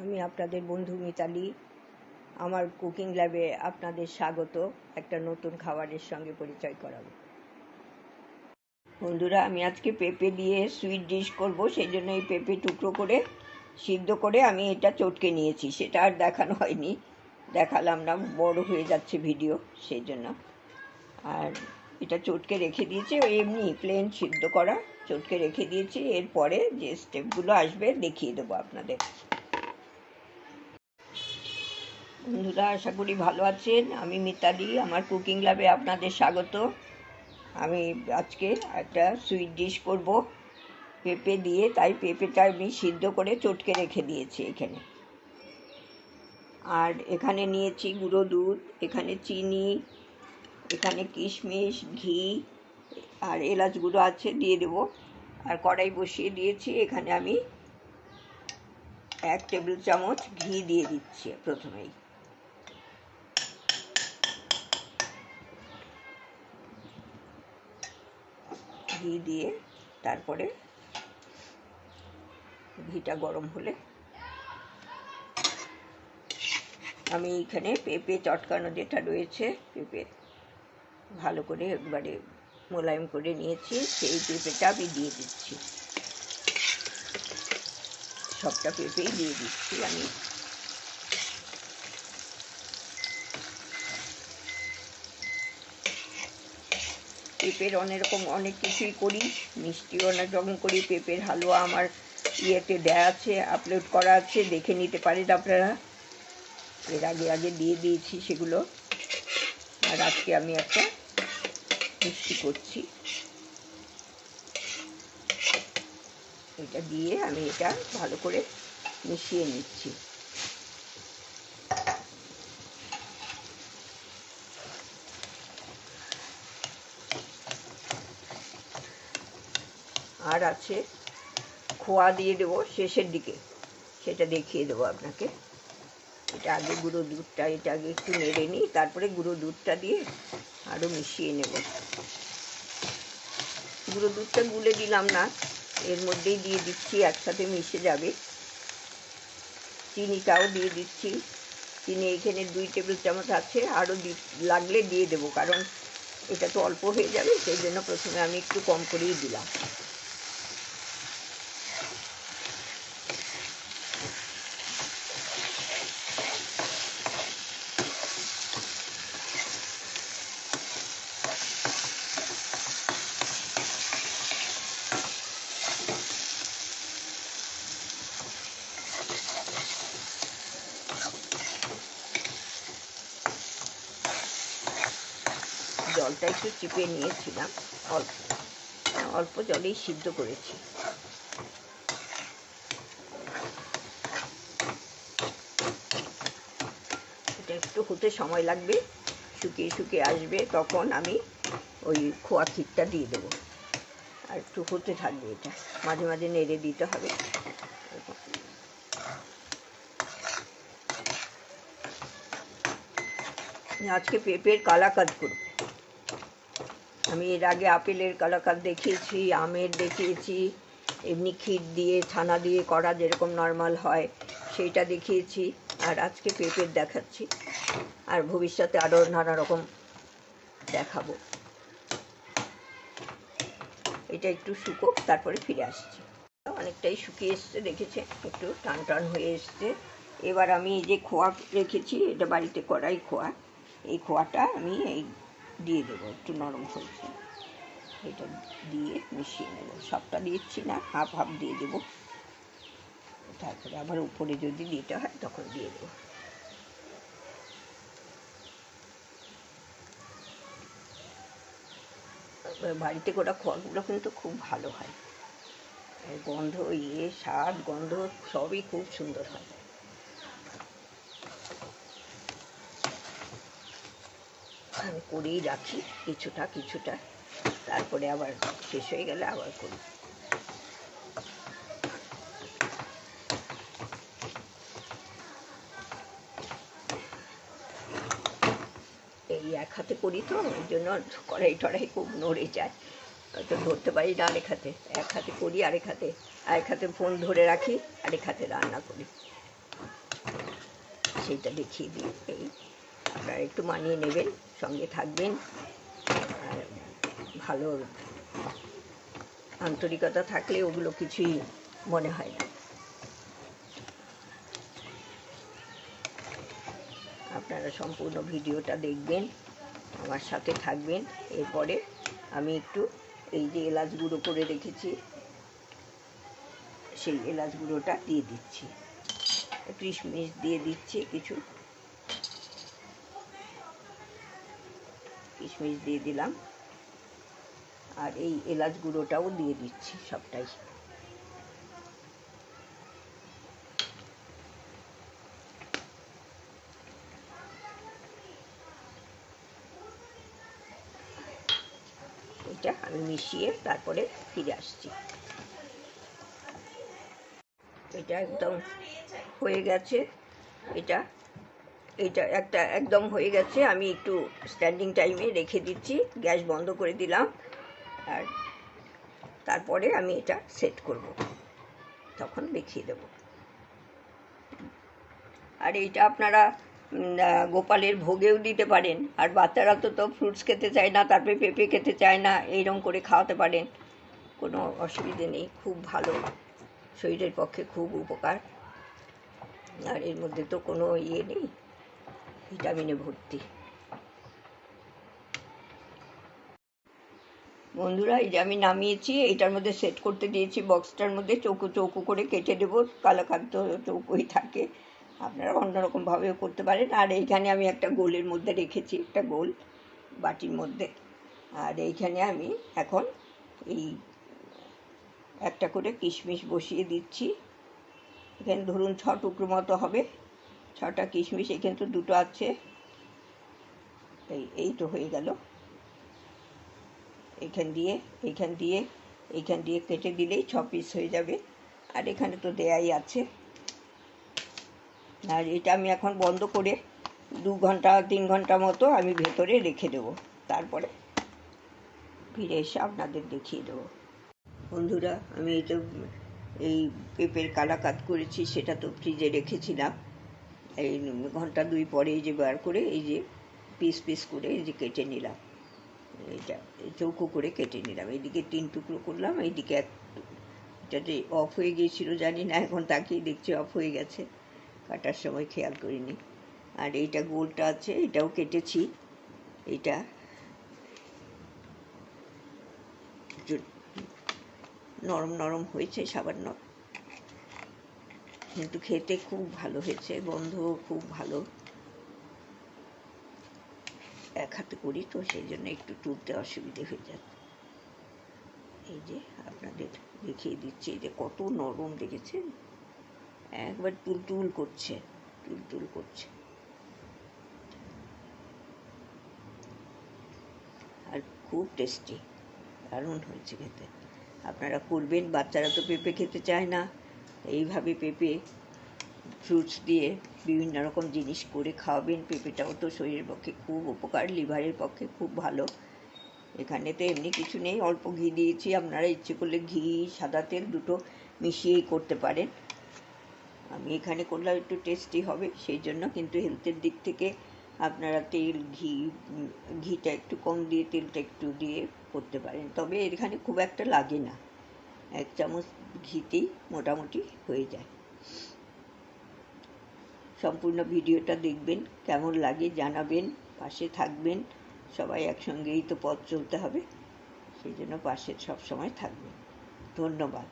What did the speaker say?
আমি আপনাদের বন্ধু মিতালি। আমার কুকিং ল্যাবে আপনাদের স্বাগত। একটা নতুন খাবারের সঙ্গে পরিচয় করাবো। বন্ধুরা, আমি আজকে পেঁপে দিয়ে সুইট ডিশ করব, সেই জন্য এই পেঁপে টুকরো করে সিদ্ধ করে আমি এটা চটকে নিয়েছি। সেটা আর দেখানো হয়নি, দেখালাম না, বড় হয়ে যাচ্ছে ভিডিও, সেই জন্য। আর এটা চটকে রেখে দিয়েছি, ওই এমনি প্লেন সিদ্ধ করা চটকে রেখে দিয়েছি। এরপরে যে স্টেপগুলো আসবে দেখিয়ে দেবো আপনাদের। বন্ধুরা, আশা করি ভালো আছেন। আমি মিতালি, আমার কুকিং ল্যাবে আপনাদের স্বাগত। আমি আজকে একটা সুইট ডিশ করব পেঁপে দিয়ে, তাই পেঁপেটা আমি সিদ্ধ করে চটকে রেখে দিয়েছি এখানে। আর এখানে নিয়েছি গুঁড়ো দুধ, এখানে চিনি, এখানে কিশমিশ, ঘি আর এলাচ গুঁড়ো আছে, দিয়ে দেবো। আর কড়াই বসিয়ে দিয়েছি, এখানে আমি 1 টেবিল চামচ ঘি দিয়ে দিচ্ছি প্রথমেই। ঘি দিয়ে তারপরে ঘিটা গরম হলে আমি এখানে পেঁপে চটকানো যেটা রয়েছে, পেঁপে ভালো করে একবারে মোলায়েম করে নিয়েছি, সেই পেঁপেটা আমি দিয়ে দিচ্ছি। সবটা পেঁপেই দিয়ে দিচ্ছি আমি। পেঁপের অনেক কিছুই করি, মিষ্টি অনেক রকম করি। পেঁপের হালুয়া আমার ইয়েতে দেওয়া আছে, আপলোড করা আছে, দেখে নিতে পারেন আপনারা। এর আগে দিয়ে দিয়েছি সেগুলো। আর আজকে আমি একটা মিষ্টি করছি। এটা দিয়ে আমি এটা ভালো করে মিশিয়ে নিচ্ছি। আর আছে খোয়া দিয়ে দেবো শেষের দিকে, সেটা দেখিয়ে দেবো আপনাকে। এটা আগে গুঁড়ো দুধটা, এটা আগে একটু নেড়ে নিই, তারপরে গুঁড়ো দুধটা দিয়ে আরও মিশিয়ে নেব। গুঁড়ো দুধটা গুলে দিলাম না, এর মধ্যেই দিয়ে দিচ্ছি, একসাথে মিশে যাবে। চিনিটাও দিয়ে দিচ্ছি। চিনি এখানে 2 টেবিল চামচ আছে, আরও লাগলে দিয়ে দেবো, কারণ এটা তো অল্প হয়ে যাবে, সেই জন্য প্রথমে আমি একটু কম করেই দিলাম। জলটা একটু চিপে নিয়েছিলাম, অল্প জলেই সিদ্ধ করেছি। এটা একটু হতে সময় লাগবে, শুকিয়ে আসবে, তখন আমি ওই খোয়া ক্ষীরটা দিয়ে দেবো। আর একটু হতে থাকবে, এটা মাঝে মাঝে নেড়ে দিতে হবে। আজকে পেঁপের কালাকাঁদ করব। আমি এর আগে আপেলের কালাকাঁদ দেখিয়েছি, আমের দেখিয়েছি, এমনি ক্ষীর দিয়ে ছানা দিয়ে করা যেরকম নর্মাল হয় সেইটা দেখিয়েছি। আর আজকে পেঁপের দেখাচ্ছি, আর ভবিষ্যতে আরও নানা রকম দেখাবো। এটা একটু শুকোক, তারপরে ফিরে আসছি। অনেকটাই শুকিয়ে এসছে, দেখেছে, একটু টান টান হয়ে এসছে। এবার আমি এই যে খোয়া রেখেছি, এটা বাড়িতে করাই খোয়া, এই খোয়াটা আমি এই দিয়ে দেবো, একটু নরম হয়েছে, এটা দিয়ে মিশিয়ে নেব। সবটা দিচ্ছি না, হাফ হাফ দিয়ে দেবো, তারপরে আবার উপরে যদি দিতে হয় তখন দিয়ে দেবো। বাড়িতে করা খোয়াগুলো কিন্তু খুব ভালো হয়, গন্ধ, স্বাদ, গন্ধ সবই খুব সুন্দর হয়। আমি করেই রাখি কিছুটা, তারপরে আবার শেষ হয়ে গেলে আবার করি। এই এক হাতে করি তো, ওই জন্য কড়াই টড়াই খুব নড়ে যায়, হয়তো ধরতে পারি না আরেক হাতে। এক হাতে করি, আরেক হাতে ফোন ধরে রাখি, আরেক হাতে রান্না করি। সেইটা দেখিয়ে দিই। এই আপনারা একটু মানিয়ে নেবেন, সঙ্গে থাকবেন, আর ভালো আন্তরিকতা থাকলে ওগুলো কিছুই মনে হয় না। আপনারা সম্পূর্ণ ভিডিওটা দেখবেন, আমার সাথে থাকবেন। এরপরে আমি একটু এই যে এলাচ গুঁড়ো করে রেখেছি সেই এলাচ গুঁড়োটা দিয়ে দিচ্ছি, কিশমিশ দিয়ে দিচ্ছি, কিছু কিশমিশ দিয়ে দিলাম, আর এই এলাচ গুঁড়োটাও দিয়ে দিচ্ছি সবটাই। এটা আমি মিশিয়ে তারপরে ফিরে আসছি। এটা একদম হয়ে গেছে, এটা একটা একদম হয়ে গেছে। আমি একটু স্ট্যান্ডিং টাইমে রেখে দিচ্ছি, গ্যাস বন্ধ করে দিলাম, আর তারপরে আমি এটা সেট করব, তখন দেখিয়ে দেব। আর এইটা আপনারা গোপালের ভোগেও দিতে পারেন। আর বাচ্চারা তো ফ্রুটস খেতে চায় না, তারপরে পেঁপে খেতে চায় না, এইরকম করে খাওয়াতে পারেন, কোনো অসুবিধে নেই। খুব ভালো, শরীরের পক্ষে খুব উপকার। আর এর মধ্যে তো কোনো ইয়ে নেই, ভিটামিনে ভর্তি। বন্ধুরা, এই যে আমি নামিয়েছি, এইটার মধ্যে সেট করতে দিয়েছি, বক্সটার মধ্যে চৌকো চৌকো করে কেটে দেবো। কালাকাঁদ তো চৌকোই থাকে, আপনারা অন্যরকমভাবেও করতে পারেন। আর এইখানে আমি একটা গোলের মধ্যে রেখেছি, একটা গোল বাটির মধ্যে। আর এইখানে আমি এখন এই একটা করে কিশমিশ বসিয়ে দিচ্ছি। এখানে ধরুন 6 টুকরো মতো হবে, 6টা কিশমিশ, এখানে তো 2টো আছে, এই তো হয়ে গেল। এইখান দিয়ে কেটে দিলেই 6 পিস হয়ে যাবে। আর এখানে তো দেয়াই আছে। আর এটা আমি এখন বন্ধ করে 2 ঘন্টা 3 ঘন্টা মতো আমি ভেতরে রেখে দেবো, তারপরে ফিরে এসে আপনাদের দেখিয়ে দেবো। বন্ধুরা, আমি এই পেঁপের কালাকাঁদ করেছি, সেটা তো ফ্রিজে রেখেছিলাম। এই ঘন্টা 2 পরে এই যে বার করে এই যে পিস পিস করে এই যে কেটে নিলাম, এইটা চৌকো করে কেটে নিলাম। এইদিকে 3 টুকরো করলাম, এইদিকে এটা যে অফ হয়ে গিয়েছিল জানি না, এখন তাকিয়ে দেখছি অফ হয়ে গেছে, কাটার সময় খেয়াল করিনি। আর এইটা গোলটা আছে, এটাও কেটেছি। এইটা নরম নরম হয়েছে সামান্য, কিন্তু খেতে খুব ভালো হয়েছে, গন্ধও খুব ভালো। এক হাতে করি তো সেই জন্য একটু তুলতে অসুবিধে হয়ে যাচ্ছে। এই যে আপনাদের দেখিয়ে দিচ্ছি, এই যে কত নরম, দেখেছেন? একবার তুলতুল করছে, তুলতুল করছে। আর খুব টেস্টি, দারুণ হয়েছে খেতে। আপনারা করবেন, বাচ্চারা তো পেঁপে খেতে চায় না, এইভাবে পেঁপে ফ্রুটস দিয়ে বিভিন্ন রকম জিনিস করে খাওয়াবেন। পেঁপেটাও তো শরীরের পক্ষে খুব উপকার, লিভারের পক্ষে খুব ভালো। এখানে তো এমনি কিছু নেই, অল্প ঘি দিয়েছি, আপনারা ইচ্ছে করলে ঘি সাদা তেল দুটো মিশিয়েই করতে পারেন। আমি এখানে করলে একটু টেস্টি হবে সেই জন্য, কিন্তু হেলথের দিক থেকে আপনারা তেল ঘিটা একটু কম দিয়ে তেলটা একটু দিয়ে করতে পারেন। তবে এখানে খুব একটা লাগে না, 1 চামচ ঘিতেই মোটামুটি হয়ে যায়। সম্পূর্ণ ভিডিওটা দেখবেন, কেমন লাগে জানাবেন, পাশে থাকবেন। সবাই একসঙ্গেই তো পথ চলতে হবে, সেই জন্য পাশে সব সময় থাকবেন। ধন্যবাদ।